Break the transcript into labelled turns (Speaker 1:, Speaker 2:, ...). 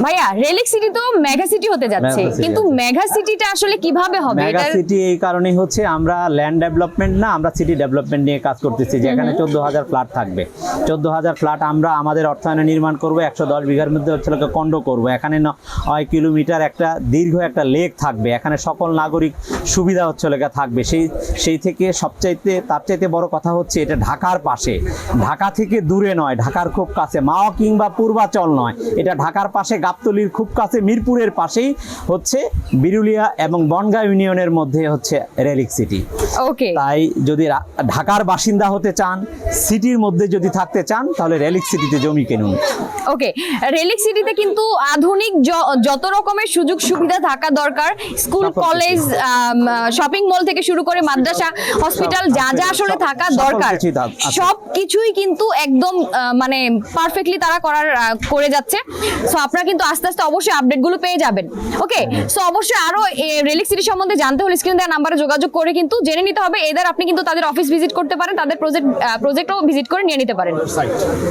Speaker 1: ভাইয়া relic city তো mega city হতে যাচ্ছে,
Speaker 2: Mega city
Speaker 1: কিন্তু
Speaker 2: আছে।
Speaker 1: মেগা সিটিটা আসলে কিভাবে হবে?
Speaker 2: মেগা সিটি এই কারণেই হচ্ছে আমরা ল্যান্ড ডেভেলপমেন্ট না, আমরা সিটি ডেভেলপমেন্ট নিয়ে কাজ করতেছি, যেখানে 14,000 ফ্ল্যাট থাকবে। 14,000 ফ্ল্যাট আমরা আমাদের অর্থায়নে নির্মাণ করব। 110 বিঘার মধ্যে হচ্ছে কন্ড করব। এখানে 9 কিলোমিটার একটা দীর্ঘ একটা লেক থাকবে। এখানে সকল নাগরিক সুবিধা হচ্ছে থাকবে। সেই থেকে সবচাইতে তার চাইতে বড় কথা হচ্ছে এটা ঢাকার পাশে, ঢাকা থেকে দূরে নয়, ঢাকার খুব কাছে, মাও কিংবা পূর্বাচল নয়, এটা ঢাকার পাশে, গাবতলীর খুব কাছে, মিরপুরের পাশেই হচ্ছে বিরুলিয়া এবং বনগাঁ ইউনিয়নের মধ্যে হচ্ছে রেলিক সিটি।
Speaker 1: ওকে,
Speaker 2: তাই যদি ঢাকার বাসিন্দা হতে চান, সিটির মধ্যে যদি থাকতে চান, তাহলে রেলিক সিটিতে জমি কিনুন।
Speaker 1: ওকে, রেলিক সিটিতে কিন্তু আধুনিক যত রকমের সুযোগ সুবিধা থাকা দরকার, স্কুল, কলেজ, শপিং মল থেকে শুরু করে মাদ্রাসা, হসপিটাল, যা যা আসলে থাকা দরকার সব কিছুই কিন্তু একদম মানে পারফেক্টলি তারা করে যাচ্ছে। সো আপনারা কিন্তু আস্তে আস্তে অবশ্যই আপডেটগুলো পেয়ে যাবেন। ওকে, সো অবশ্যই আরো রেলিক সিটি সম্বন্ধে জানতে হলে স্ক্রিন দেওয়া নাম্বারে যোগাযোগ করে কিন্তু জেনে নিতে হবে। এদের আপনি কিন্তু তাদের অফিস ভিজিট করতে পারেন, তাদের প্রজেক্টও ভিজিট করে নিয়ে নিতে পারেন।